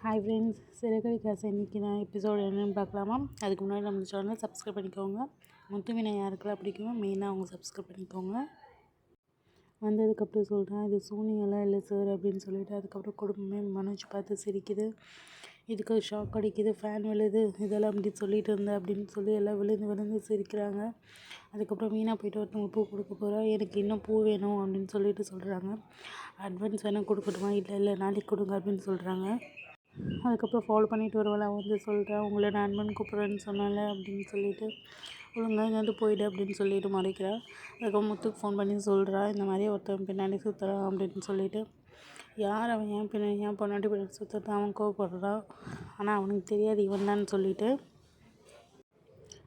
Hi friends, சிறகடி காசு இன்றைக்கி நான் எபிசோடு என்னென்னு பார்க்கலாமா? அதுக்கு முன்னாடி நம்ம சேனலை சப்ஸ்கிரைப் பண்ணிக்கோங்க. முத்துவினை யாருக்கெல்லாம் பிடிக்குமோ மெயினாக அவங்க சப்ஸ்கிரைப் பண்ணிக்கோங்க. வந்ததுக்கப்புறம் சொல்கிறேன், இது சூனியெல்லாம் இல்லை சார் அப்படின்னு சொல்லிவிட்டு அதுக்கப்புறம் குடும்பமே மனோஜ் பார்த்து சிரிக்குது. இதுக்கு ஷாக் அடிக்குது, ஃபேன் விழுது, இதெல்லாம் அப்படி சொல்லிட்டு இருந்தேன் அப்படின்னு சொல்லி எல்லாம் விழுந்து விழுந்து சிரிக்கிறாங்க. அதுக்கப்புறம் மீனா போய்ட்டு ஒருத்தவங்க பூ கொடுக்க போகிறா. எனக்கு இன்னும் பூ வேணும் அப்படின்னு சொல்லிட்டு சொல்கிறாங்க. அட்வான்ஸ் வேணால் கொடுக்கட்டுமா? இல்லை நாளைக்கு கொடுங்க அப்படின்னு சொல்கிறாங்க. அதுக்கப்புறம் ஃபாலோ பண்ணிட்டு வருவாள். வந்து சொல்கிறேன், உங்களை நான் அன்பன் கூப்பிட்றேன்னு சொன்னால அப்படின்னு சொல்லிட்டு ஒழுங்காக இங்கேருந்து போயிடு அப்படின்னு சொல்லிட்டு மறைக்கிறா. அதுக்கப்புறம் முத்துக்கு ஃபோன் பண்ணி சொல்கிறா, இந்த மாதிரி ஒருத்தன் பின்னாடி சுற்றுறான் அப்படின்னு சொல்லிட்டு. யார் அவன்? ஏன் பொன்னாட்டி பின்னாடி சுற்றுறான்? அவன் கோவப்படுறான். ஆனால் அவனுக்கு தெரியாது இவன் தான் சொல்லிட்டு.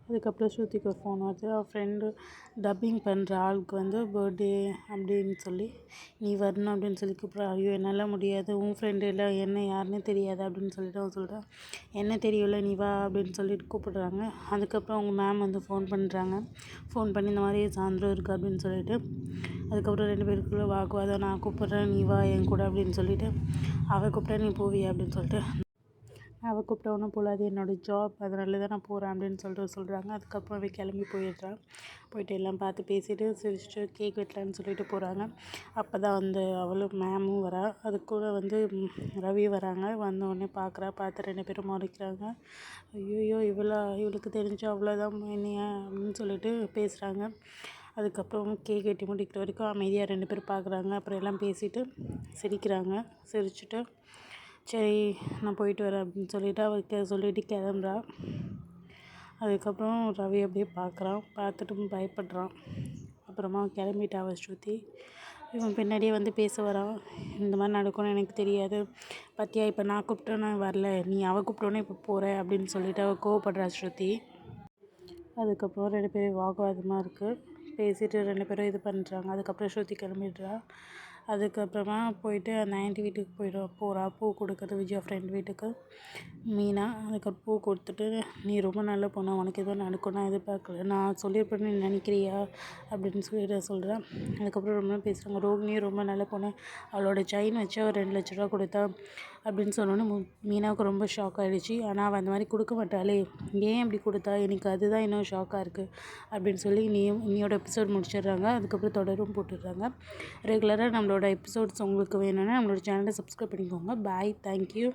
அதுக்கப்புறம் ஸ்ருதிக்கு ஒரு ஃபோன் வருது. அவள் ஃப்ரெண்டு டப்பிங் பண்ணுற ஆளுக்கு வந்து பர்த்டே அப்படின்னு சொல்லி நீ வரணும் அப்படின்னு சொல்லி கூப்பிட்றா. ஐயோ என்னால் முடியாது, உன் ஃப்ரெண்டு இல்லை, என்ன யாருன்னே தெரியாது அப்படின்னு சொல்லிட்டு அவன் சொல்கிறான். என்ன தெரியல, நீ வா அப்படின்னு சொல்லிட்டு கூப்பிட்றாங்க. அதுக்கப்புறம் அவங்க மேம் வந்து ஃபோன் பண்ணுறாங்க. ஃபோன் பண்ணி இந்த மாதிரி சாயந்தரம் இருக்குது அப்படின்னு சொல்லிட்டு. அதுக்கப்புறம் 2 பேருக்குள்ளே வாக்குவாதம். நான் கூப்பிட்றேன், நீ வா என் கூட அப்படின்னு சொல்லிட்டு. அவள் கூப்பிட்டா நீ போவியா அப்படின்னு சொல்லிட்டு. அவள் கூப்பிட்டவொன்னே போல் அது என்னோடய ஜாப், அதனால தான் நான் போகிறேன் அப்படின்னு சொல்கிறாங்க. அதுக்கப்புறம் அவள் கிளம்பி போயிடுறான். போயிட்டு எல்லாம் பார்த்து பேசிவிட்டு சிரிச்சிட்டு கேக் வெட்டலான்னு சொல்லிட்டு போகிறாங்க. அப்போ தான் வந்து அவளும் மேமும் வரா. அது கூட வந்து ரவி வராங்க. வந்தோடனே பார்த்து 2 பேரும் முறைக்கிறாங்க. ஐயோ இவளுக்கு தெரிஞ்சு அவ்வளோதான் என்னையா அப்படின்னு சொல்லிட்டு பேசுகிறாங்க. அதுக்கப்புறம் கேக் வெட்டி முடிக்கிற வரைக்கும் அமைதியாக 2 பேரும் பார்க்குறாங்க. அப்புறம் எல்லாம் பேசிவிட்டு சிரிக்கிறாங்க. சிரிச்சுட்டு சரி நான் போயிட்டு வரேன் அப்படின்னு சொல்லிவிட்டு அவருக்கு சொல்லிவிட்டு கிளம்புறா. அதுக்கப்புறம் ரவி அப்படியே பார்க்குறான். பார்த்துட்டு பயப்படுறான். அப்புறமா கிளம்பிட்டா அவள் ஸ்ருதி. இவன் பின்னாடியே வந்து பேச வரான். இந்த மாதிரி நடக்கும்னு எனக்கு தெரியாது, பத்தியா இப்போ நான் கூப்பிட்டோன்னே வரல, நீ அவள் கூப்பிட்டோன்னே இப்போ போகிற அப்படின்னு சொல்லிவிட்டு அவள் கோவப்படுறா ஸ்ருதி. அதுக்கப்புறம் 2 பேரும் வாக்குவாதமாக இருக்குது. பேசிவிட்டு 2 பேரும் இது பண்ணுறாங்க. அதுக்கப்புறம் ஸ்ருதி கிளம்பிடுறா. அதுக்கப்புறமா போயிட்டு அந்த ஆண்டி வீட்டுக்கு போகிறா பூ கொடுக்குறது, விஜயா ஃப்ரெண்ட் வீட்டுக்கு மீனா. அதுக்கப்புறம் பூ கொடுத்துட்டு, நீ ரொம்ப நல்ல பொண்ணு, உனக்கு எதுவும் நடக்கும் நான் எதிர்பார்க்கல, நான் சொல்லியிருப்பேன்னு நீ நினைக்கிறியா அப்படின்னு சொல்லிட்டு சொல்கிறேன். அதுக்கப்புறம் ரொம்ப பேசுகிறாங்க. ரோகிணியும் ரொம்ப நல்ல பொண்ணு, அவளோட செயின் வச்சு அவர் 2 லட்ச ரூபா கொடுத்தா அப்படின்னு சொன்னோன்னே மீனாவுக்கு ரொம்ப ஷாக் ஆகிடுச்சு. ஆனால் அவள் அந்த மாதிரி கொடுக்க மாட்டாளே, ஏன் இப்படி கொடுத்தா, எனக்கு அதுதான் இன்னும் ஷாக்காக இருக்குது அப்படின்னு சொல்லி இன்னையோட எபிசோட் முடிச்சிடுறாங்க. அதுக்கப்புறம் தொடரும் போட்டுடுறாங்க. ரெகுலராக நம்மளோட எபிசோட்ஸ் உங்களுக்கு வேணும்னா நம்மளோட சேனலை சப்ஸ்கிரைப் பண்ணிக்கோங்க. பாய், தேங்க்யூ.